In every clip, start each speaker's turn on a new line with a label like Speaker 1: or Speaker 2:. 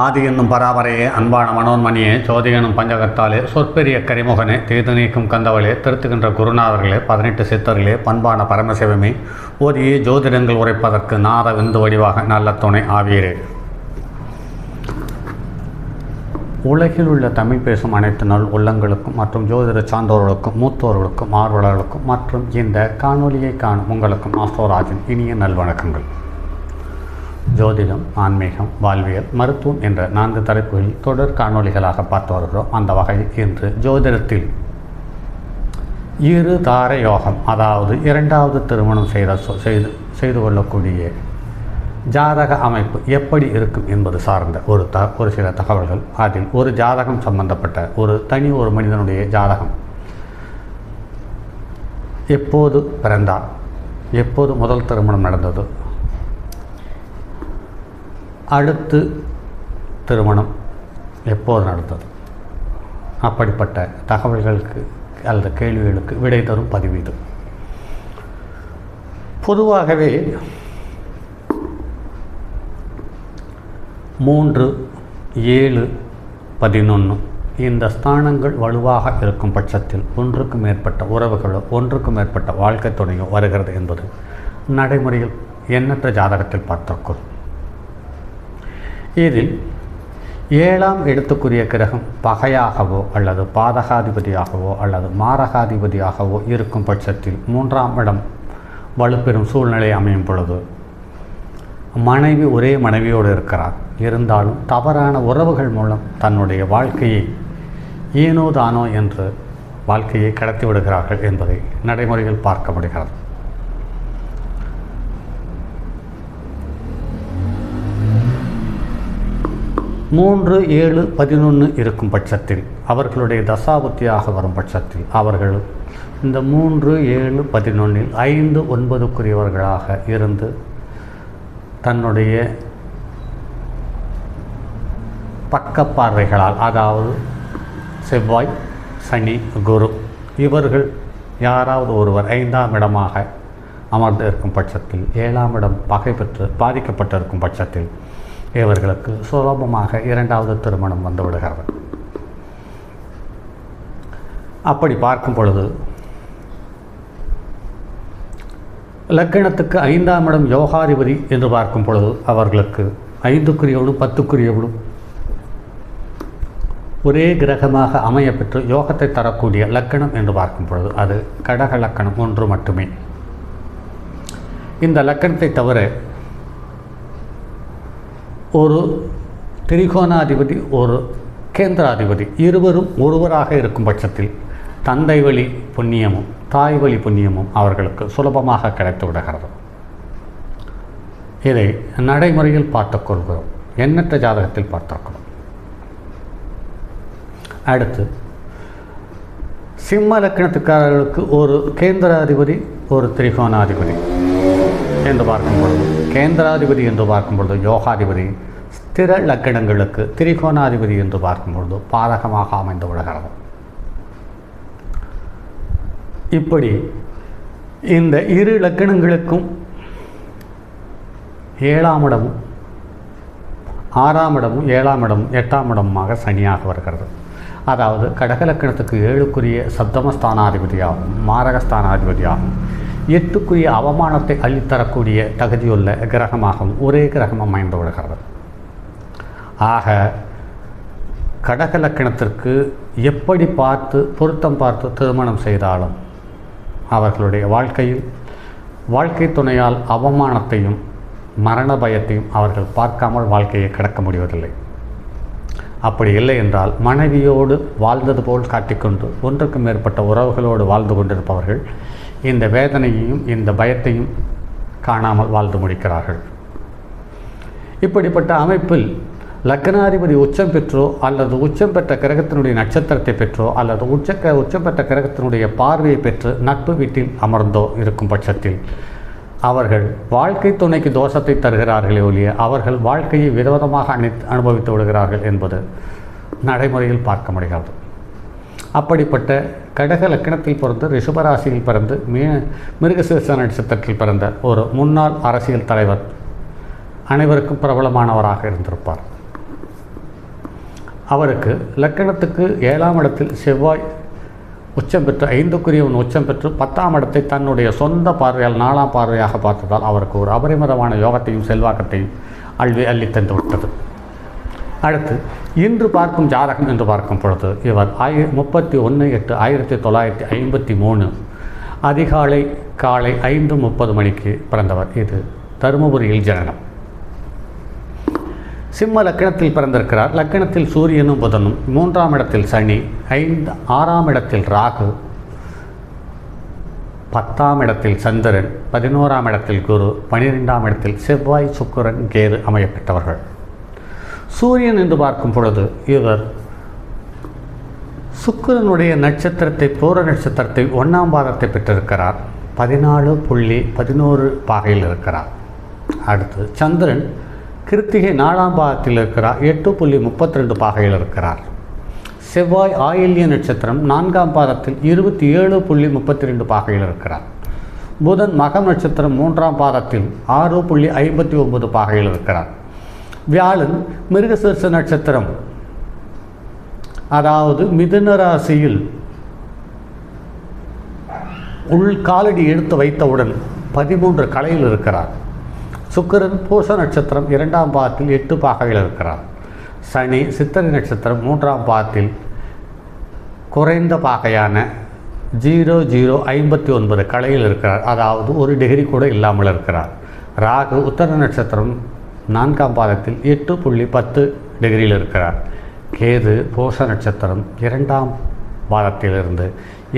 Speaker 1: ஆதி என்னும் பராபரையே அன்பான மனோன்மணியே ஜோதி எனும் பஞ்சகத்தாலே சொற்பெரிய கரிமுகனே தீது நீக்கும் கந்தவளே திருத்துகின்ற குருநாதர்களே 18 சித்தர்களே பண்பான பரமசிவமே ஓதியே ஜோதிடங்கள் உரைப்பதற்கு நாத விந்து வடிவாக நல்ல துணை ஆவீரே. உலகில் உள்ள தமிழ் பேசும் அனைத்து நல் உள்ளங்களுக்கும் மற்றும் ஜோதிட சான்றோர்களுக்கும் மூத்தோர்களுக்கும் ஆர்வலர்களுக்கும் மற்றும் இந்த காணொலியை காணும் உங்களுக்கும் ஆஸ்ட்ரோராஜின் இனிய நல்வணக்கங்கள். ஜோதிடம், ஆன்மீகம், வாழ்வியல், மருத்துவம் என்ற 4 தலைப்புகளில் தொடர் காணொலிகளாக பார்த்து வருகிறோம். அந்த வகையில் இன்று ஜோதிடத்தில் இரு தார யோகம், அதாவது இரண்டாவது திருமணம் செய்து கொள்ளக்கூடிய ஜாதக அமைப்பு எப்படி இருக்கும் என்பது சார்ந்த ஒரு சில தகவல்கள். அதில் ஒரு ஜாதகம் சம்பந்தப்பட்ட ஒரு மனிதனுடைய ஜாதகம், எப்போது பிறந்தார், எப்போது முதல் திருமணம் நடந்தது, அடுத்து திருமணம் எப்போது நடந்தது, அப்படிப்பட்ட தகவல்களுக்கு அல்லது கேள்விகளுக்கு விடை தரும் பதிவு இது. பொதுவாகவே 3, 7, 11 இந்த ஸ்தானங்கள் வலுவாக இருக்கும் பட்சத்தில் ஒன்றுக்கு மேற்பட்ட உறவுகளோ ஒன்றுக்கு மேற்பட்ட வாழ்க்கை துணையோ வருகிறது என்பது நடைமுறையில் எண்ணற்ற ஜாதகத்தில் பார்த்திருக்கிறோம். இதில் 7ஆம் இடத்துக்குரிய கிரகம் பகையாகவோ அல்லது பாதகாதிபதியாகவோ அல்லது மாரகாதிபதியாகவோ இருக்கும் பட்சத்தில் 3ஆம் இடம் வலுப்பெறும் சூழ்நிலை அமையும் பொழுது மனைவி ஒரே மனைவியோடு இருக்கிறார், இருந்தாலும் தவறான உறவுகள் மூலம் தன்னுடைய வாழ்க்கையை ஏனோ தானோ என்று வாழ்க்கையை கடத்தி விடுகிறார்கள் என்பதை நடைமுறையில் பார்க்க முடிகிறது. மூன்று, 7, 11 இருக்கும் பட்சத்தில் அவர்களுடைய தசாபுத்தியாக வரும் பட்சத்தில் அவர்கள் இந்த 3, 7, 11 5, 9க்குரியவர்களாக இருந்து தன்னுடைய பக்க பார்வைகளால், அதாவது செவ்வாய், சனி, குரு இவர்கள் யாராவது ஒருவர் 5ஆம் இடமாக அமர்ந்து இருக்கும் பட்சத்தில் 7ஆம் இடம் பகை பெற்று பாதிக்கப்பட்டிருக்கும் பட்சத்தில் இவர்களுக்கு சுலபமாக 2வது திருமணம் வந்துவிடுகிறது. அப்படி பார்க்கும் பொழுது லக்கணத்துக்கு 5ஆம் இடம் யோகாதிபதி என்று பார்க்கும் பொழுது அவர்களுக்கு 5க்குரியவளும் 10க்குரியவளும் ஒரே கிரகமாக அமையப்பெற்று யோகத்தை தரக்கூடிய லக்கணம் என்று பார்க்கும் பொழுது அது கடக லக்கணம் 1 மட்டுமே. இந்த லக்கணத்தை தவிர ஒரு திரிகோணாதிபதி, ஒரு கேந்திராதிபதி இருவரும் ஒருவராக இருக்கும் பட்சத்தில் தந்தை வழி புண்ணியமும் தாய் வழி புண்ணியமும் அவர்களுக்கு சுலபமாக கிடைத்து விடுகிறது. இதை நடைமுறையில் பார்த்துக்கொள்கிறோம், எண்ணற்ற ஜாதகத்தில் பார்த்திருக்கிறோம். அடுத்து சிம்ம லக்கணத்துக்காரர்களுக்கு ஒரு கேந்திராதிபதி, ஒரு திரிகோணாதிபதி என்று பார்க்கும் பொழுது, கேந்திராதிபதி என்று பார்க்கும் பொழுது யோகாதிபதி, ஸ்திர லக்கணங்களுக்கு திரிகோணாதிபதி என்று பார்க்கும் பொழுது பாதகமாக அமைந்து விடுகிறது. இப்படி இந்த இரு லக்கணங்களுக்கும் 7ஆம் இடமும் 6ஆம் இடமும் 7ஆம் இடமும் 8ஆம் இடமுமாக சனியாக வருகிறது. அதாவது கடக லக்கணத்துக்கு 7க்குரிய சப்தமஸ்தானாதிபதியாகும், மாரகஸ்தானாதிபதியாகும், 8க்குரிய அவமானத்தை அள்ளித்தரக்கூடிய தகுதியுள்ள கிரகமாகவும் ஒரே கிரகம் அமைந்து விடுகிறது. ஆக கடக லக்கணத்திற்கு எப்படி பொருத்தம் பார்த்து திருமணம் செய்தாலும் அவர்களுடைய வாழ்க்கை துணையால் அவமானத்தையும் மரண பயத்தையும் அவர்கள் பார்க்காமல் வாழ்க்கையை கடக்க முடிவதில்லை. அப்படி இல்லை என்றால் மனைவியோடு வாழ்ந்தது போல் காட்டிக்கொண்டு ஒன்றுக்கு மேற்பட்ட உறவுகளோடு வாழ்ந்து கொண்டிருப்பவர்கள் இந்த வேதனையையும் இந்த பயத்தையும் காணாமல் வாழ்ந்து முடிக்கிறார்கள். இப்படிப்பட்ட அமைப்பில் லக்னாதிபதி உச்சம் பெற்றோ அல்லது உச்சம் பெற்ற கிரகத்தினுடைய நட்சத்திரத்தை பெற்றோ அல்லது உச்சம் பெற்ற கிரகத்தினுடைய பார்வையை பெற்று நட்பு வீட்டில் அமர்ந்தோ இருக்கும் பட்சத்தில் அவர்கள் வாழ்க்கை துணைக்கு தோஷத்தை தருகிறார்களே ஒழிய அவர்கள் வாழ்க்கையை விதவிதமாக அனுபவித்து விடுகிறார்கள் என்பது நடைமுறையில் பார்க்க முடிகிறது. அப்படிப்பட்ட கடக லக்கணத்தில் பிறந்து ரிஷபராசியில் பிறந்து மிருகசீரிஷ நட்சத்திரத்தில் பிறந்த ஒரு முன்னாள் அரசியல் தலைவர் அனைவருக்கும் பிரபலமானவராக இருந்திருப்பார். அவருக்கு லக்கணத்துக்கு 7ஆம் இடத்தில் செவ்வாய் உச்சம் பெற்று 5க்குரியவன் உச்சம் பெற்று 10ஆம் இடத்தை தன்னுடைய சொந்த பார்வையால் 4ஆம் பார்வையாக பார்த்ததால் அவருக்கு ஒரு அபரிமிதமான யோகத்தையும் செல்வாக்கத்தையும் அள்ளி தந்து விட்டது. அடுத்து இன்று பார்க்கும் ஜாதகம் என்று பார்க்கும் பொழுது இவர் 31/8/1953 அதிகாலை காலை 5:30 மணிக்கு பிறந்தவர். இது தருமபுரியில் ஜனனம். சிம்ம லக்கணத்தில் பிறந்திருக்கிறார். லக்கணத்தில் சூரியனும் புதனும், 3ஆம் இடத்தில் சனி, 6ஆம் இடத்தில் ராகு, 10ஆம் இடத்தில் சந்திரன், 11ஆம் இடத்தில் குரு, 12ஆம் இடத்தில் செவ்வாய், சுக்கிரன், கேது அமையப்பட்டவர்கள். சூரியன் என்று பார்க்கும் பொழுது இவர் சுக்கிரனுடைய நட்சத்திரத்தை, பூர நட்சத்திரத்தை 1ஆம் பாதத்தை பெற்றிருக்கிறார். 14.11 பாகையில் இருக்கிறார். அடுத்து சந்திரன் கிருத்திகை 4ஆம் பாதத்தில் இருக்கிறார். 8.32 பாகையில் இருக்கிறார். செவ்வாய் ஆயில்ய நட்சத்திரம் 4ஆம் பாதத்தில் 27.32 பாகையில் இருக்கிறார். புதன் மகம் நட்சத்திரம் 3ஆம் பாதத்தில் 6.59 பாகையில் இருக்கிறார். வியாழன் மிருகசீர்ஷ நட்சத்திரம், அதாவது மிதுன ராசியில் காலடி எடுத்து வைத்தவுடன் 13 கலையில் இருக்கிறார். சுக்கிரன் பூச நட்சத்திரம் 2ஆம் பாதத்தில் 8 பாகையில் இருக்கிறார். சனி சித்திரை நட்சத்திரம் 3ஆம் பாதத்தில் குறைந்த பாகையான 0059 கலையில் இருக்கிறார். அதாவது 1 டிகிரி கூட இல்லாமல் இருக்கிறார். ராகு உத்தர நட்சத்திரம் 4ஆம் பாதத்தில் 8.10 டிகிரியில் இருக்கிறார். கேது பூச நட்சத்திரம் 2ஆம் பாதத்திலிருந்து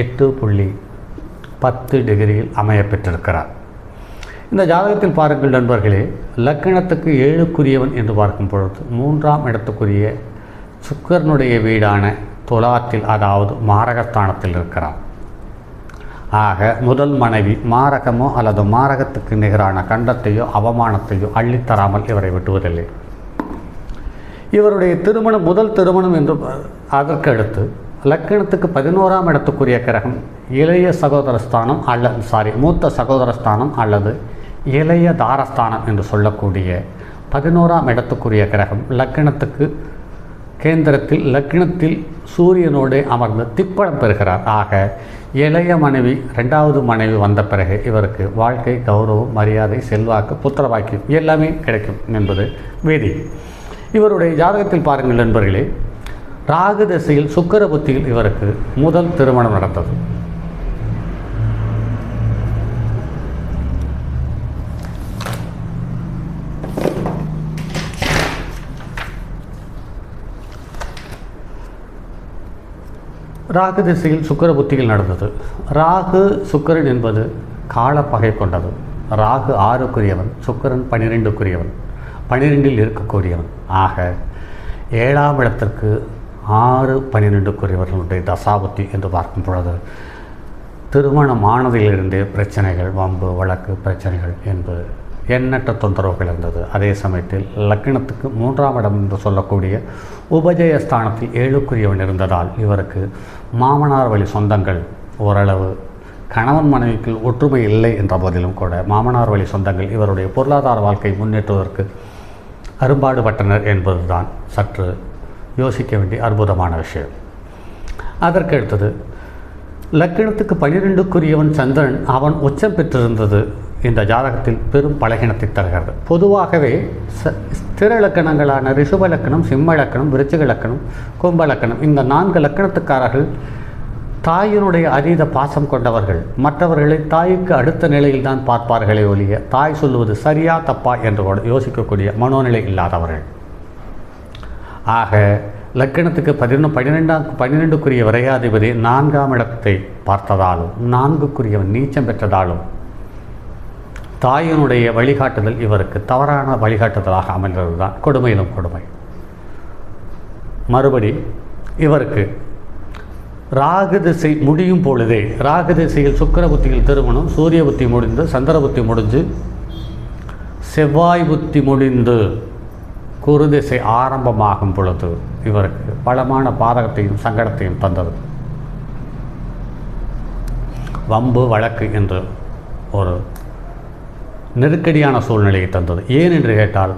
Speaker 1: 8.10 டிகிரியில் அமைய பெற்றிருக்கிறார். இந்த ஜாதகத்தில் பாருங்கள் நண்பர்களே, லக்கணத்துக்கு 7க்குரியவன் என்று பார்க்கும் பொழுது 3ஆம் இடத்துக்குரிய சுக்கிரனுடைய வீடான துலாத்தில், அதாவது மாரகஸ்தானத்தில் இருக்கிறார். ஆக முதல் மனைவி மாரகமோ அல்லது மாரகத்துக்கு நிகரான கண்டத்தையோ அவமானத்தையோ அள்ளித்தராமல் இவரை விட்டுவதில்லை. இவருடைய திருமணம் முதல் திருமணம் என்று அதற்கு அடுத்து லக்கணத்துக்கு 11ஆம் இடத்துக்குரிய கிரகம் இளைய சகோதரஸ்தானம் மூத்த சகோதரஸ்தானம் அல்லது இளைய தாரஸ்தானம் என்று சொல்லக்கூடிய 11ஆம் இடத்துக்குரிய கிரகம் லக்கணத்துக்கு கேந்திரத்தில் லக்னத்தில் சூரியனோடு அமர்ந்து திப்படம் பெறுகிறார். ஆக இளைய மனைவி 2வது மனைவி வந்த பிறகு இவருக்கு வாழ்க்கை, கௌரவம், மரியாதை, செல்வாக்கு, புத்திரவாக்கியம் எல்லாமே கிடைக்கும் என்பது விதி. இவருடைய ஜாதகத்தில் பாருங்கள் நண்பர்களே, ராகு திசையில் சுக்கிர புத்தியில் இவருக்கு முதல் திருமணம் நடந்தது. ராகு திசையில் சுக்கிர புத்தியில் நடந்தது. ராகு சுக்கிரன் என்பது காலப்பகை கொண்டது. ராகு 6க்குரியவன், சுக்கிரன் 12க்குரியவன், 12இல் இருக்கக்கூடியவன். ஆக 7ஆம் இடத்திற்கு 6, 12க்குரியவர்களுடைய தசாபுத்தி என்று பார்க்கும் பொழுது திருமணமானதிலிருந்தே பிரச்சனைகள், வம்பு, வழக்கு பிரச்சனைகள் என்பது எண்ணற்ற தொந்தரவுகள் இருந்தது. அதே சமயத்தில் லக்கணத்துக்கு 3ஆம் இடம் என்று சொல்லக்கூடிய உபஜயஸ்தானத்தில் 7க்குரியவன் இருந்ததால் இவருக்கு மாமனார் வழி சொந்தங்கள் ஓரளவு, கணவன் மனைவிக்கு ஒற்றுமை இல்லை என்ற போதிலும் கூட மாமனார் வழி சொந்தங்கள் இவருடைய பொருளாதார வாழ்க்கை முன்னேற்றுவதற்கு அரும்பாடுபட்டனர் என்பதுதான் சற்று யோசிக்க வேண்டிய அற்புதமான விஷயம். அதற்கு அடுத்தது லக்கணத்துக்கு 12க்குரியவன் சந்திரன், அவன் உச்சம் பெற்றிருந்தது இந்த ஜாதகத்தில் பெரும் பலகீனத்தை தருகிறது. பொதுவாகவே ஸ்திர லக்கணங்களான ரிஷப லக்கணம், சிம்ம லக்கணம், விருச்சிக லக்கணம், கும்ப லக்கணம், இந்த 4 லக்கணத்துக்காரர்கள் தாயினுடைய அதீத பாசம் கொண்டவர்கள். மற்றவர்களை தாய்க்கு அடுத்த நிலையில் தான் பார்ப்பார்களே ஒழிய தாய் சொல்லுவது சரியா தப்பா என்று கூட யோசிக்கக்கூடிய மனோநிலை இல்லாதவர்கள். ஆக லக்கணத்துக்கு 12க்குரிய விரையாதிபதி 4ஆம் இடத்தை பார்த்ததாலும் 4க்குரியவன் நீச்சம் பெற்றதாலும் தாயினுடைய வழிகாட்டுதல் இவருக்கு தவறான வழிகாட்டுதலாக அமைந்தது தான் கொடுமையிலும் கொடுமை. மறுபடி இவருக்கு ராகு திசை முடியும் பொழுதே, ராகு திசையில் சுக்கிர புத்தியில் திருமணம், சூரிய புத்தி முடிந்து, சந்திர புத்தி முடிஞ்சு, செவ்வாய் புத்தி முடிந்து, குரு திசை ஆரம்பமாகும் பொழுது இவருக்கு பலமான பாதகத்தையும் சங்கடத்தையும் தந்தது. வம்பு வழக்கு என்று ஒரு நெருக்கடியான சூழ்நிலையை தந்தது. ஏன் என்று கேட்டால்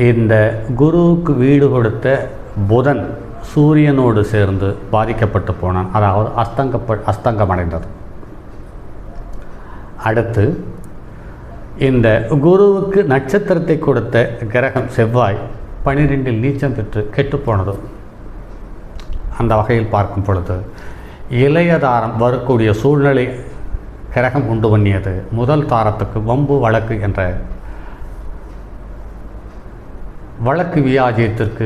Speaker 1: இந்த குருவுக்கு வீடு கொடுத்த புதன் சூரியனோடு சேர்ந்து பாதிக்கப்பட்டு போனான், அதாவது அஸ்தங்கமடைந்தது. அடுத்து இந்த குருவுக்கு நட்சத்திரத்தை கொடுத்த கிரகம் செவ்வாய் 12 நீச்சம் பெற்று கெட்டுப்போனது. அந்த வகையில் பார்க்கும் பொழுது இளையதாரம் வரக்கூடிய சூழ்நிலை கிரகம் உண்டு பண்ணியது. முதல் தாரத்துக்கு வம்பு வழக்கு என்ற வழக்கு வியாஜியத்திற்கு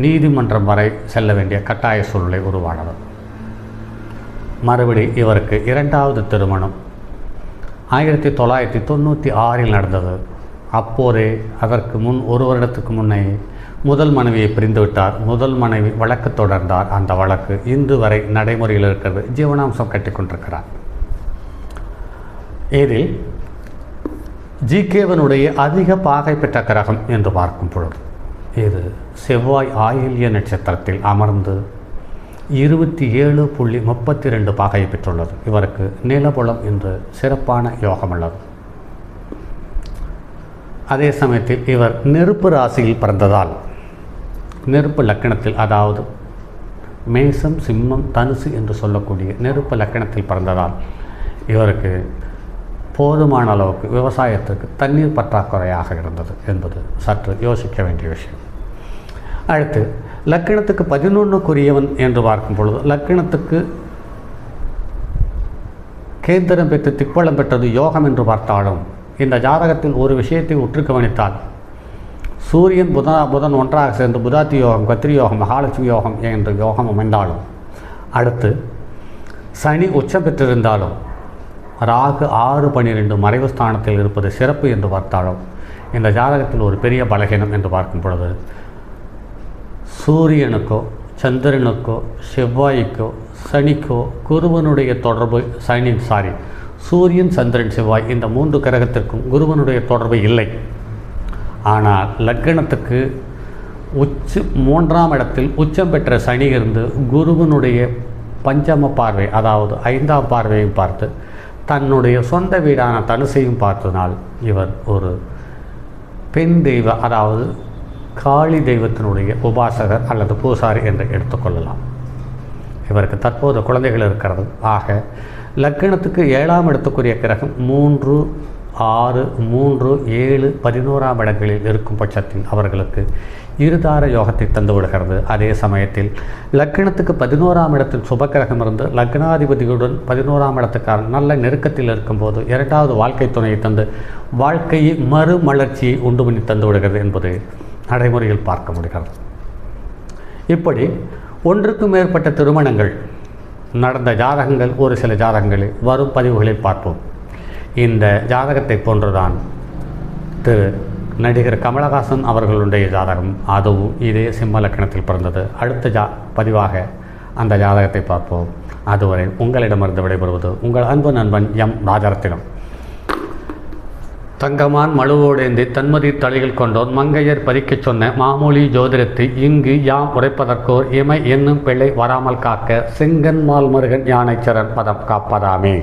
Speaker 1: நீதிமன்றம் வரை செல்ல வேண்டிய கட்டாய சூழ்நிலை உருவானது. மறுபடி இவருக்கு இரண்டாவது திருமணம் 1996 நடந்தது. அப்போதே அதற்கு முன் ஒரு வருடத்துக்கு முன்னே முதல் மனைவியை பிரிந்துவிட்டார். முதல் மனைவி வழக்கு தொடர்ந்தார். அந்த வழக்கு இன்று வரை நடைமுறையில் இருக்கிறது. ஜீவனாம்சம் கட்டிக்கொண்டிருக்கிறார். இதில் ஜிகேவனுடைய அதிக பாகை பெற்ற கிரகம் என்று பார்க்கும் பொழுது இது செவ்வாய் ஆயில்ய நட்சத்திரத்தில் அமர்ந்து 27.32 பாகையை பெற்றுள்ளது. இவருக்கு நிலபுலம் என்று சிறப்பான யோகம் உள்ளது. அதே சமயத்தில் இவர் நெருப்பு ராசியில் பிறந்ததால், நெருப்பு லக்கணத்தில், அதாவது மேசம் சிம்மம் தனுசு என்று சொல்லக்கூடிய நெருப்பு லக்கணத்தில் பிறந்ததால் இவருக்கு போதுமான அளவுக்கு விவசாயத்திற்கு தண்ணீர் பற்றாக்குறையாக இருந்தது என்பது சற்று யோசிக்க வேண்டிய விஷயம். அடுத்து லக்கணத்துக்கு 11க்குரியவன் என்று பார்க்கும் பொழுது லக்கணத்துக்கு கேந்திரம் பெற்று திக்பலம் பெற்றது யோகம் என்று பார்த்தாலும் இந்த ஜாதகத்தில் ஒரு விஷயத்தை உற்று கவனித்தால் சூரியன் புதன் ஒன்றாக சேர்ந்து புதாத்தி யோகம், கத்திரி யோகம், மகாலட்சுமி யோகம் என்ற யோகம் அமைந்தாலும், அடுத்து சனி உச்சம் பெற்றிருந்தாலும், ராகு 6-12 மறைவு ஸ்தானத்தில் இருப்பது சிறப்பு என்று பார்த்தாலும் இந்த ஜாதகத்தில் ஒரு பெரிய பலகீனம் என்று பார்க்கும் பொழுது சூரியனுக்கோ சந்திரனுக்கோ செவ்வாய்க்கோ சனிக்கோ குருவனுடைய தொடர்பு சூரியன் சந்திரன் செவ்வாய் இந்த 3 கிரகத்திற்கும் குருவனுடைய தொடர்பு இல்லை. ஆனால் லக்னத்துக்கு 3ஆம் இடத்தில் உச்சம் பெற்ற சனி இருந்து குருவனுடைய பஞ்சம பார்வை, அதாவது 5ஆம் பார்வையும் பார்த்து தன்னுடைய சொந்த வீடான தனுசையும் பார்த்ததனால் இவர் ஒரு பெண் தெய்வ, அதாவது காளி தெய்வத்தினுடைய உபாசகர் அல்லது பூசாரி என்று எடுத்துக்கொள்ளலாம். இவருக்கு தற்போது குழந்தைகள் இருக்கிறது. ஆக லக்கணத்துக்கு 7ஆம் இடத்துக்குரிய கிரகம் 3, 6, 3, 7, 11ஆம் இடங்களில் இருக்கும் பட்சத்தில் அவர்களுக்கு இருதார யோகத்தை தந்து விடுகிறது. அதே சமயத்தில் லக்கணத்துக்கு 11ஆம் இடத்தில் சுபக்கிரகம் இருந்து லக்னாதிபதியுடன் 11ஆம் இடத்துக்கான நல்ல நெருக்கத்தில் இருக்கும்போது 2வது வாழ்க்கை துணையை தந்து வாழ்க்கையை மறுமலர்ச்சியை உண்டு பண்ணி தந்து விடுகிறது என்பது நடைமுறையில் பார்க்க முடிகிறது. இப்படி ஒன்றுக்கும் மேற்பட்ட திருமணங்கள் நடந்த ஜாதகங்கள் ஒரு சில ஜாதகங்களில் வரும் பதிவுகளில் பார்ப்போம். இந்த ஜாதகத்தை போன்றுதான் திரு நடிகர் கமலஹாசன் அவர்களுடைய ஜாதகம், அதுவும் இதே சிம்ம லக்கணத்தில் பிறந்தது. அடுத்த பதிவாக அந்த ஜாதகத்தை பார்ப்போம். அதுவரை உங்களிடமிருந்து விடைபெறுவது உங்கள் அன்பு நண்பன் எம் ராஜரத்தினம். தங்கமான் மழுவோடேந்தி தன்மதி தலையில் கொண்டோன் மங்கையர் பறிக்கச் சொன்ன மாமொழி ஜோதிடத்தை இங்கு யாம் உரைப்பதற்கோர் இமை என்னும் பிள்ளை வராமல் காக்க செங்கன்மால் முருகன் யானைச்சரன் பதம் காப்பதாமே.